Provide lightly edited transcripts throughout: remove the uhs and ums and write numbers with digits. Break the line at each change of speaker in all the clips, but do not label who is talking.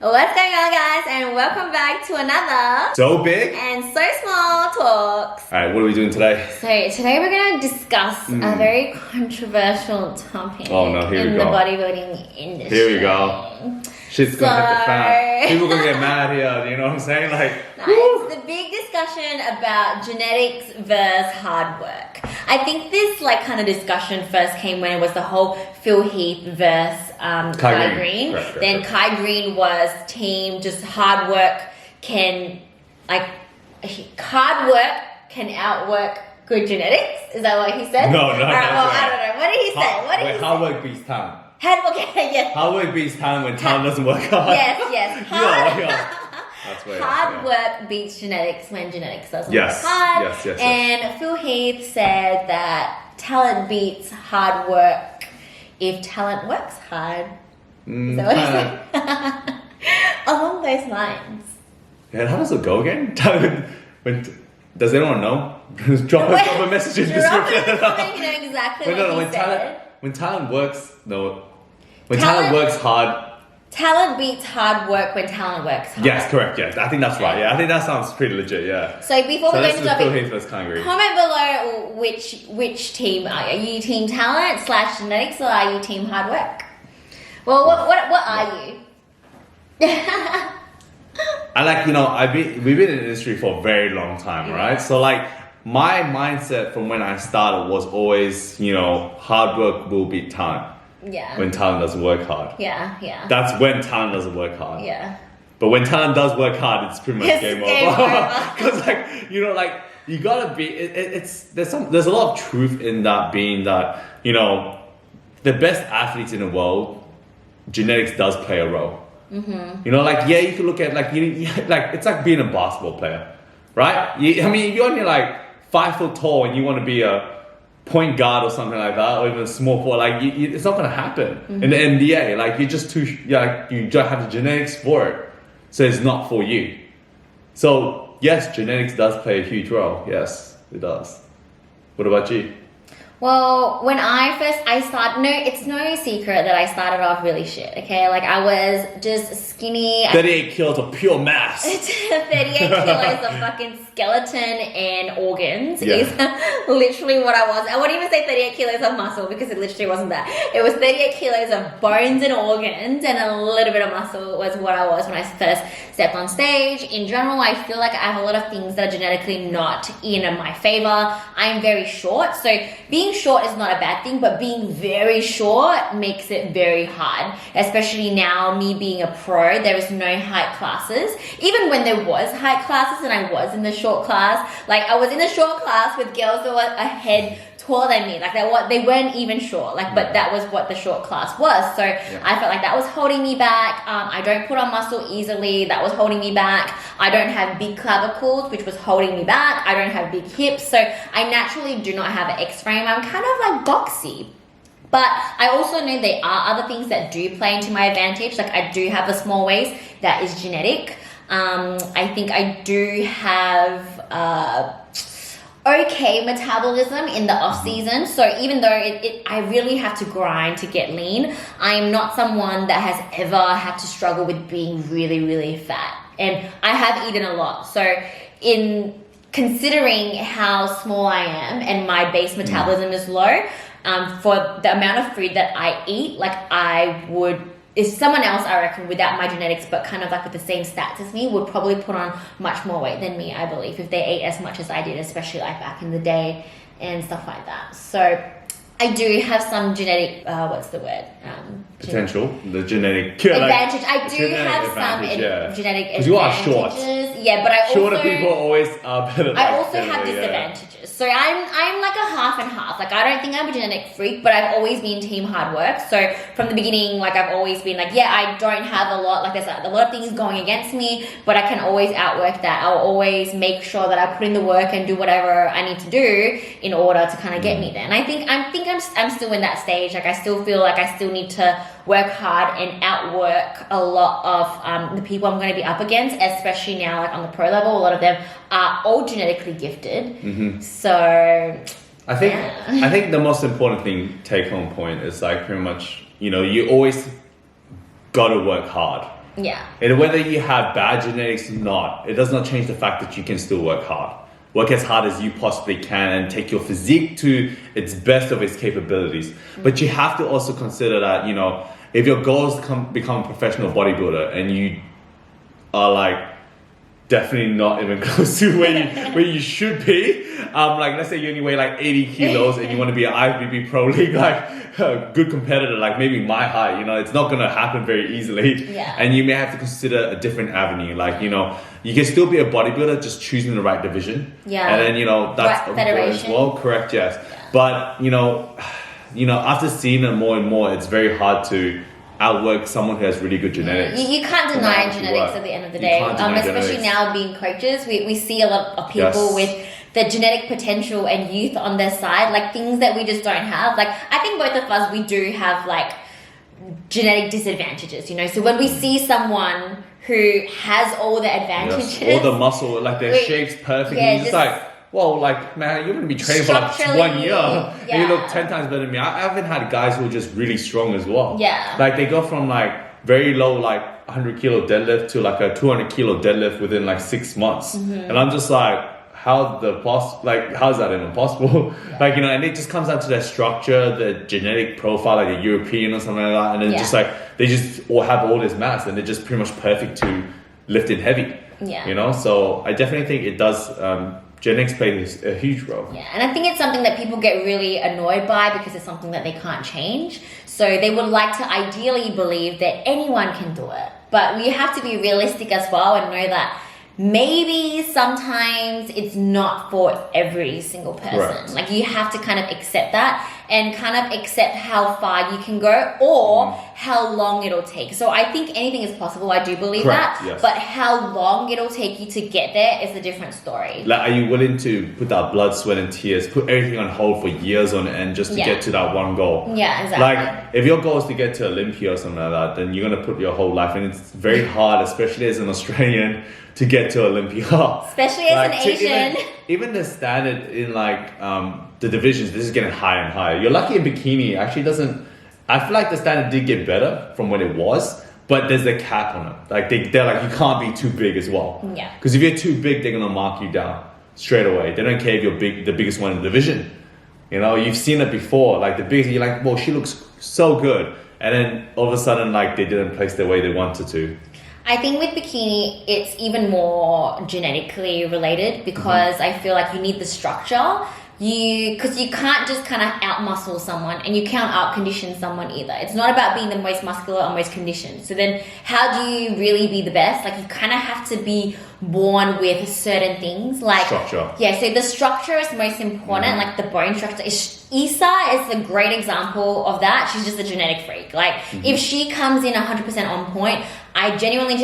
What's going on, guys, and welcome back to another
So Big
and So Small Talks.
Alright, what are we doing today?
So today we're going to discuss a very controversial topic in the bodybuilding industry.
Here we go. Shit's gonna hit the fan. People gonna get mad here, you know what I'm saying?
It's the big discussion about genetics versus hard work. I think this kind of discussion first came when it was the whole Phil Heath versus Kai Green. Then Kai Green was team just hard work can outwork good genetics. Is that what he said?
No.
I don't know. What did he say?
Hard work beats talent.
Yes.
Hard work beats talent when talent doesn't work hard.
Yes.
That's right.
Hard work beats genetics when genetics doesn't work hard.
Yes.
And Phil Heath said that talent beats hard work if talent works hard. Is that what he said? Along those lines.
Yeah, how does it go again? Does anyone know? drop a message in the description.
You know exactly what he said.
When talent works, talent works hard.
Talent beats hard work when talent works hard.
Yes, correct. Yes, I think that's right. Yeah, I think that sounds pretty legit. Yeah.
So before we go into
topic,
comment below which team are you? Are you team talent / genetics, or are you team hard work? Well, what are you?
We've been in the industry for a very long time, right? So my mindset from when I started was always, hard work will beat talent.
Yeah.
When talent doesn't work hard.
Yeah.
That's when talent doesn't work hard.
Yeah.
But when talent does work hard, it's pretty much game over. Because you gotta be. There's a lot of truth in that, being that the best athletes in the world, genetics does play a role. Mm-hmm. You can look at it's like being a basketball player, right? If you're only 5 foot tall and you want to be a point guard or something like that, or even a small forward, it's not gonna happen in the NBA. You're just too, you don't have the genetics for it, so it's not for you. So yes, genetics does play a huge role. Yes, it does. What about you?
Well, when I started, it's no secret that I started off really shit, okay? I was just skinny.
38 kilos of pure mass.
38 kilos of fucking skeleton and organs is literally what I was. I wouldn't even say 38 kilos of muscle, because it literally wasn't that. It was 38 kilos of bones and organs, and a little bit of muscle was what I was when I first stepped on stage. In general, I feel like I have a lot of things that are genetically not in my favor. I'm very short, so being short is not a bad thing, but being very short makes it very hard, especially now, me being a pro. There is no height classes. Even when there was height classes and I was in the short class, I was in the short class with girls that were a head taller than me, they weren't even short, but that was what the short class was. So I felt like that was holding me back. I don't put on muscle easily. That was holding me back. I don't have big clavicles, which was holding me back. I don't have big hips, so I naturally do not have an X frame. I'm kind of boxy. But I also know there are other things that do play into my advantage. I do have a small waist that is genetic. I think I do have okay metabolism in the off season. So even though I really have to grind to get lean, I am not someone that has ever had to struggle with being really, really fat. And I have eaten a lot. So in considering how small I am and my base metabolism is low, for the amount of food that I eat, I would, if someone else, I reckon, without my genetics, but kind of with the same stats as me, would probably put on much more weight than me, I believe, if they ate as much as I did, especially back in the day and stuff like that. So I do have some genetic,
potential, the genetic
advantage. I do have some genetic advantages.
You are short.
Yeah, but I also...
Shorter people always are better.
I also have disadvantages. So I'm like a half and half. I don't think I'm a genetic freak, but I've always been team hard work. So from the beginning, I've always been I don't have a lot, there's a lot of things going against me, but I can always outwork that. I'll always make sure that I put in the work and do whatever I need to do in order to kind of get me there. And I think I'm still in that stage. I still feel like I still need to work hard and outwork a lot of the people I'm going to be up against, especially now on the pro level. A lot of them are all genetically gifted. So
I think the most important thing, take home point, is pretty much you always got to work hard.
Yeah.
And whether you have bad genetics or not, it does not change the fact that you can still work hard. Work as hard as you possibly can and take your physique to its best of its capabilities. But you have to also consider that, you know, if your goal is to become a professional bodybuilder and you are like definitely not even close to where you should be, like let's say you only weigh like 80 kilos and you want to be an IFBB Pro League, like a good competitor, like maybe my height, you know, it's not going to happen very easily.
Yeah.
And you may have to consider a different avenue. Like, you know, you can still be a bodybuilder, just choosing the right division.
Yeah.
And then, you know, that's
right federation
as well. Correct, yes.
Yeah.
But, you know, after seeing it more and more, it's very hard to outwork someone who has really good genetics.
You can't deny genetics at the end of the day. Especially now being coaches, we see a lot of people with the genetic potential and youth on their side, like things that we just don't have. Like I think both of us, we do have like genetic disadvantages, you know. So when we see someone who has all the advantages,
all the muscle, like their shape's perfect, and you're just like, well, like, man, you're going to be training for like 1 year. And you look 10 times better than me. I haven't had guys who are just really strong as well.
Yeah.
Like they go from like very low, like 100 kilo deadlift to like a 200 kilo deadlift within like 6 months. And I'm just like, how's that even possible?
Yeah.
Like, you know, and it just comes down to their structure, the genetic profile, like a European or something like that. And then just like, they just all have all this mass and they're just pretty much perfect to lifting heavy.
Yeah.
You know, so I definitely think it does, genetics plays a huge role.
Yeah, and I think it's something that people get really annoyed by because it's something that they can't change. So they would like to ideally believe that anyone can do it. But we have to be realistic as well and know that maybe sometimes it's not for every single person.
Correct.
Like you have to kind of accept that and kind of accept how far you can go or how long it'll take. So I think anything is possible. I do believe that.
Yes.
But how long it'll take you to get there is a different story.
Like, are you willing to put that blood, sweat, and tears, put everything on hold for years on end just to get to that one goal?
Yeah, exactly.
Like, if your goal is to get to Olympia or something like that, then you're going to put your whole life in. It's very hard, especially as an Australian, to get to Olympia.
Especially as an Asian.
Even the standard in like the divisions, this is getting higher and higher. You're lucky in bikini actually doesn't. I feel like the standard did get better from what it was, but there's a cap on it. Like they're like, you can't be too big as well.
Yeah.
Because if you're too big, they're gonna mark you down straight away. They don't care if you're the biggest one in the division. You know, you've seen it before. Like the biggest, you're like, well, she looks so good, and then all of a sudden, like they didn't place the way they wanted to.
I think with bikini, it's even more genetically related because I feel like you need the structure. Because you can't just kind of out-muscle someone and you can't out-condition someone either. It's not about being the most muscular or most conditioned. So then how do you really be the best? Like you kind of have to be born with certain things. Like
structure.
Yeah, so the structure is most important, like the bone structure. Isa is a great example of that. She's just a genetic freak. Like if she comes in 100% on point, I genuinely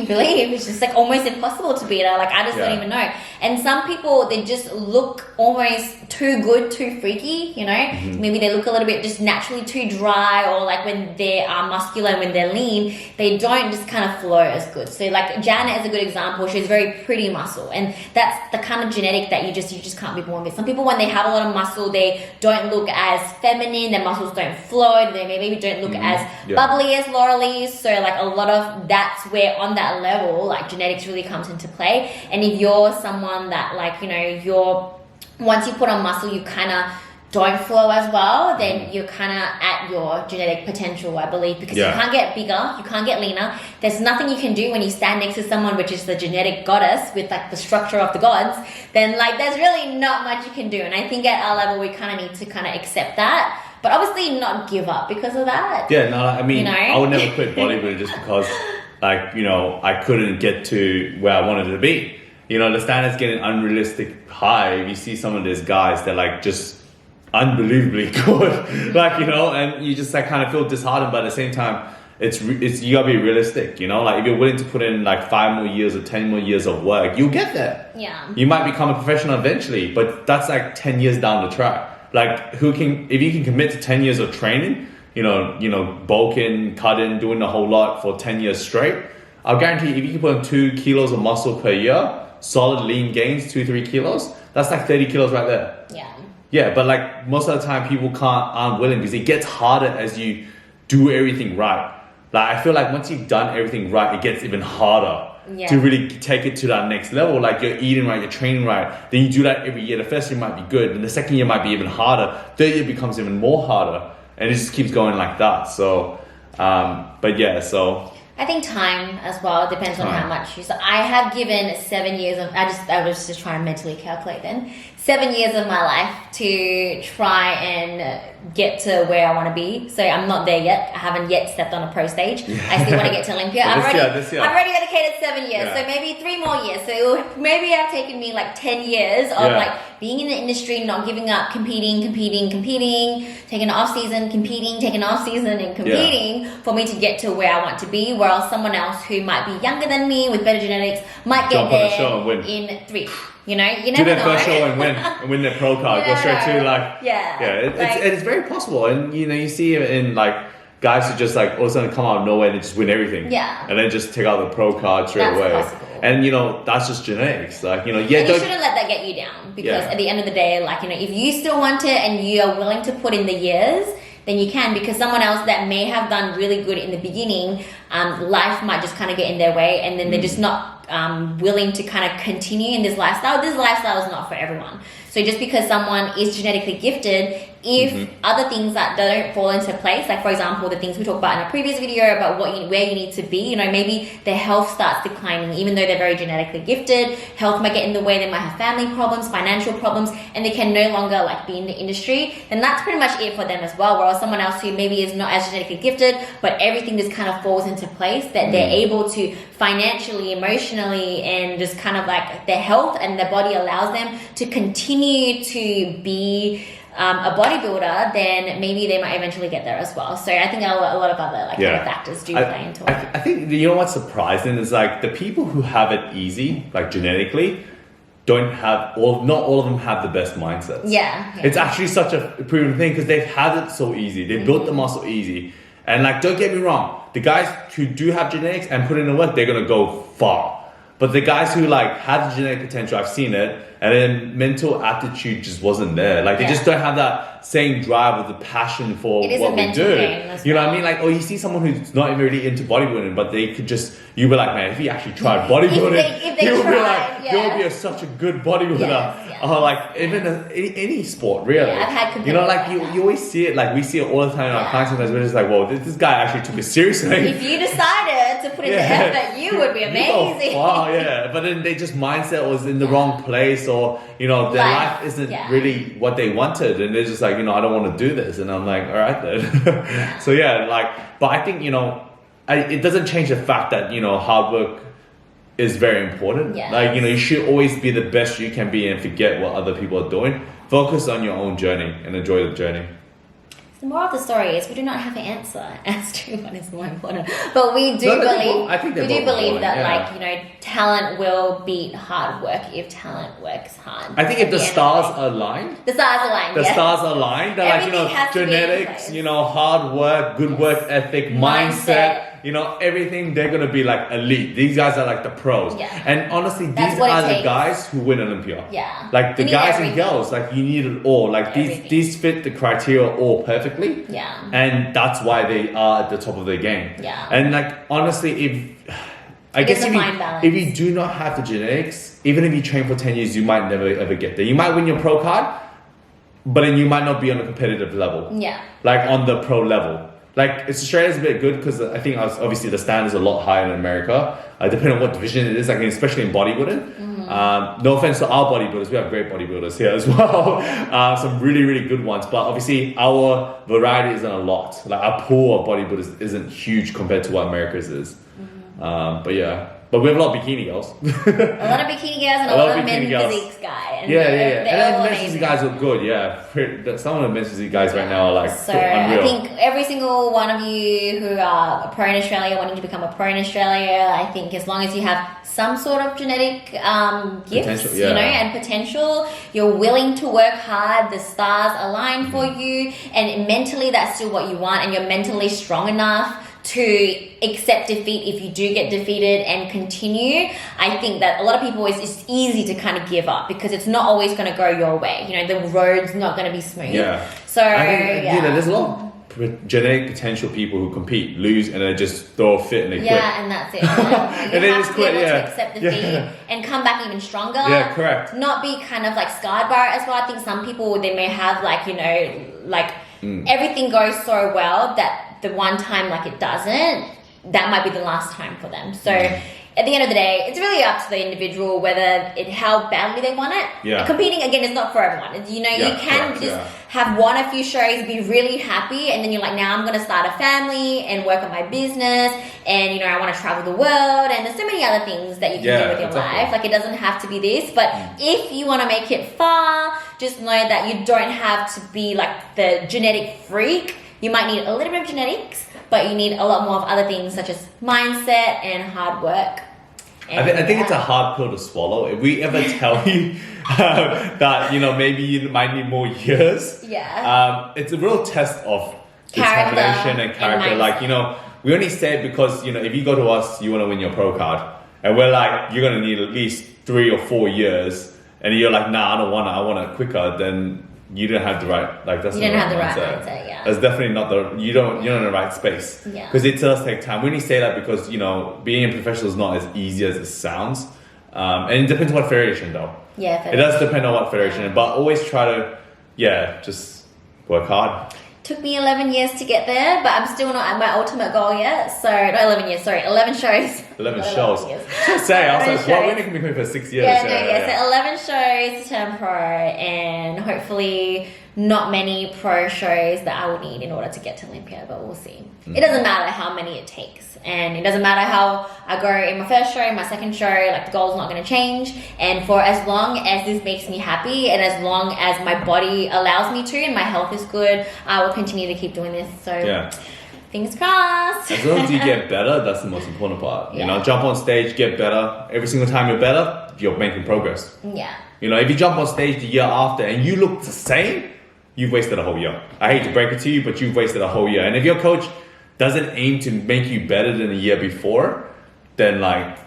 believe it's just like almost impossible to beat her. Like I just don't even know. And some people, they just look almost too good, too freaky, you know? Maybe they look a little bit just naturally too dry, or like when they are muscular and when they're lean, they don't just kind of flow as good. So like Janet is a good example. She's very pretty muscle, and that's the kind of genetic that you just can't be born with. Some people, when they have a lot of muscle, they don't look as feminine, their muscles don't float, they maybe don't look as bubbly as Laurel's. So like a lot of that's where on that level, like genetics really comes into play. And if you're someone that like, you know, once you put on muscle, you kind of don't flow as well, then you're kind of at your genetic potential, I believe, because you can't get bigger, you can't get leaner. There's nothing you can do when you stand next to someone which is the genetic goddess with like the structure of the gods. Then like there's really not much you can do. And I think at our level, we kind of need to kind of accept that, but obviously not give up because of that.
Yeah, no, I mean,
you know?
I would never quit bodybuilding just because, like, you know, I couldn't get to where I wanted to be. You know, the standard's getting unrealistic high. You see some of these guys, they're like just unbelievably good, like, you know, and you just like kind of feel disheartened, but at the same time, it's you gotta be realistic, you know, like if you're willing to put in like 5 more years or 10 more years of work, you'll get there.
Yeah.
You might become a professional eventually, but that's like 10 years down the track. Like if you can commit to 10 years of training, you know, bulking, cutting, doing the whole lot for 10 years straight, I'll guarantee if you can put on 2 kilos of muscle per year, solid lean gains, 2-3 kilos, that's like 30 kilos right there.
Yeah.
Yeah, but like most of the time people aren't willing because it gets harder as you do everything right. Like I feel like once you've done everything right, it gets even harder to really take it to that next level. Like you're eating right, you're training right. Then you do that every year. The first year might be good, and the second year might be even harder. Third year becomes even more harder, and it just keeps going like that. So, but yeah, so.
I think time as well depends on how much you. So I have given 7 years of. I was just trying to mentally calculate then. 7 years of my life to try and get to where I want to be. So I'm not there yet. I haven't yet stepped on a pro stage. I still want to get to Olympia. I've already dedicated 7 years. So maybe 3 more years. So it will maybe have taken me like 10 years of like being in the industry, not giving up, competing, taking an off season, competing, taking an off season and competing for me to get to where I want to be. Whereas someone else who might be younger than me with better genetics might get there in 3. You know, you never know. Do
their first show and win their pro card. Go straight to it's very possible. And you know, you see it in like guys who just like all of a sudden come out of nowhere and they just win everything.
Yeah.
And then just take out the pro card straight away.
Possible.
And you know, that's just genetics. Like, you know,
and you shouldn't let that get you down because at the end of the day, like, you know, if you still want it and you are willing to put in the years, then you can, because someone else that may have done really good in the beginning, life might just kind of get in their way, and then they're just not willing to kind of continue in this lifestyle. This lifestyle is not for everyone. So just because someone is genetically gifted, if other things that don't fall into place, like for example, the things we talked about in a previous video about where you need to be, you know, maybe their health starts declining, even though they're very genetically gifted, health might get in the way, they might have family problems, financial problems, and they can no longer like be in the industry, then that's pretty much it for them as well. Whereas someone else who maybe is not as genetically gifted, but everything just kind of falls into place, that they're able to financially, emotionally, and just kind of like their health and their body allows them to continue to be a bodybuilder, then maybe they might eventually get there as well. So I think a lot of other like kind of factors do play into it.
I think, you know what's surprising is like the people who have it easy, like genetically, don't have not all of them have the best mindsets. It's actually such a proven thing because they've had it so easy. They built the muscle easy. And like, don't get me wrong, the guys who do have genetics and put in the work, they're gonna go far. But the guys who like have the genetic potential, I've seen it, and then mental aptitude just wasn't there. Like they just don't have that same drive or the passion for what we do. You know what I mean? Like, oh, you see someone who's not even really into bodybuilding, but they could just, you be like, man, if he actually tried bodybuilding, he would be like, he would be such a good bodybuilder. Or like even any sport, really.
I've had
you know, like you always see it, like we see it all the time in our clients, sometimes we're just like, whoa, this guy actually took it seriously.
If you decided to put in the effort, you would be amazing.
Wow, but then they just mindset was in the wrong place, or you know, their life isn't really what they wanted, and they're just like, you know, I don't want to do this, and I'm like, all right then. So but I think, you know, it doesn't change the fact that, you know, hard work is very important. Like, you know, you should always be the best you can be and forget what other people are doing. Focus on your own journey and enjoy the journey.
The moral of the story is we do not have an answer as to what is more important, but we do believe that like, you know, talent will beat hard work if talent works hard.
I think if the stars align, then like, you know, genetics, you know, hard work, good work ethic, mindset, you know, everything, they're gonna be like elite. These guys are like the pros. And honestly, these are the guys who win Olympia. Like the guys and girls, like you need it all. Like these fit the criteria all perfectly. And that's why they are at the top of their game. And like honestly, if you do not have the genetics, even if you train for 10 years, you might never ever get there. You might win your pro card, but then you might not be on a competitive level. Like on the pro level. Like Australia's a bit good because I think obviously the standard is a lot higher in America, depending on what division it is, like especially in bodybuilding. No offense to our bodybuilders, we have great bodybuilders here as well. Some really, really good ones, but obviously our variety isn't a lot. Like our pool of bodybuilders isn't huge compared to what America's is. But we have a lot of bikini girls.
A lot of bikini girls and a lot of men's physiques guys.
And men's physique guys look good, Some of the men's physique guys right now are like unreal.
I think every single one of you who are a pro in Australia, wanting to become a pro in Australia, I think as long as you have some sort of genetic gifts, you know, and potential, you're willing to work hard, the stars align for you, and mentally that's still what you want, and you're mentally strong enough to accept defeat if you do get defeated and continue. I think that a lot of people, it's easy to kind of give up because it's not always going to go your way. You know, the road's not going to be smooth. So
I think, you know, there's a lot of genetic potential people who compete, lose, and then just throw a fit and they quit.
Yeah, and that's it. You
And they
have
just
to be
quit,
able
yeah.
to accept defeat and come back even stronger.
Yeah, correct.
Not be kind of like scarred by it as well. I think some people, they may have like, you know, like everything goes so well that the one time like it doesn't, that might be the last time for them. So at the end of the day, it's really up to the individual how badly they want it.
Yeah.
And competing, again, is not for everyone. You know, you can
correct,
just have won a few shows, be really happy, and then you're like, now I'm going to start a family and work on my business, and, you know, I want to travel the world, and there's so many other things that you can do with your life. Like, it doesn't have to be this, but if you want to make it far, just know that you don't have to be like the genetic freak. You might need a little bit of genetics, but you need a lot more of other things such as mindset and hard work.
I think it's a hard pill to swallow. If we ever tell you that, you know, maybe you might need more years, it's a real test of determination and character. Like, you know, we only say it because, you know, if you go to us, you want to win your pro card, and we're like, you're going to need at least 3 or 4 years, and you're like, nah, I want it quicker, then you don't have the right, like, that's
you don't have the right mindset, yeah.
That's definitely not you're not in the right space.
Yeah.
Because it does take time. We only say that because, you know, being a professional is not as easy as it sounds. And it depends on what federation though.
Yeah,
it does depend on what federation, but always try to, just work hard.
Took me 11 years to get there, but I'm still not at my ultimate goal yet. So, not 11 years, sorry, 11 shows.
11 shows. I was like, well, we're going to be for 6 years.
So 11 shows to turn pro, and hopefully not many pro shows that I will need in order to get to Olympia, but we'll see. It doesn't matter how many it takes, and it doesn't matter how I go in my first show, my second show, like the goal's not going to change. And for as long as this makes me happy, and as long as my body allows me to, and my health is good, I will continue to keep doing this. So fingers crossed.
As long as you get better, that's the most important part. You know, jump on stage, get better. Every single time you're better, you're making progress.
Yeah.
You know, if you jump on stage the year after and you look the same, you've wasted a whole year. I hate to break it to you, but you've wasted a whole year. And if your coach doesn't aim to make you better than the year before, then like,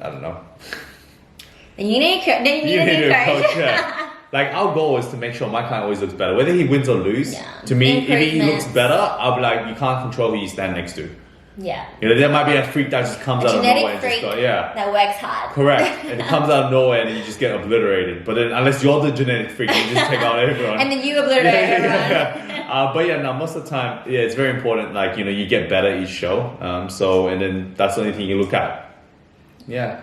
I don't know.
Then you need a coach.
Like, our goal is to make sure my client always looks better. Whether he wins or lose, to me, if he looks better, I'll be like, you can't control who you stand next to.
Yeah.
You know, there might be a freak that just comes out of nowhere and
freak
just go,
that works hard.
Correct. And it comes out of nowhere and you just get obliterated. But then, unless you're the genetic freak, you just take out everyone.
And then you obliterate everyone.
But most of the time, it's very important. Like, you know, you get better each show. And then that's the only thing you look at. Yeah.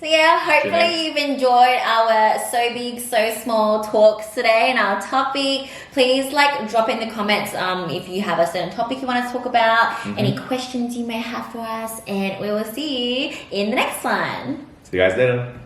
So hopefully you've enjoyed our So Big, So Small talks today and our topic. Please drop in the comments if you have a certain topic you want to talk about, any questions you may have for us, and we will see you in the next one.
See you guys later.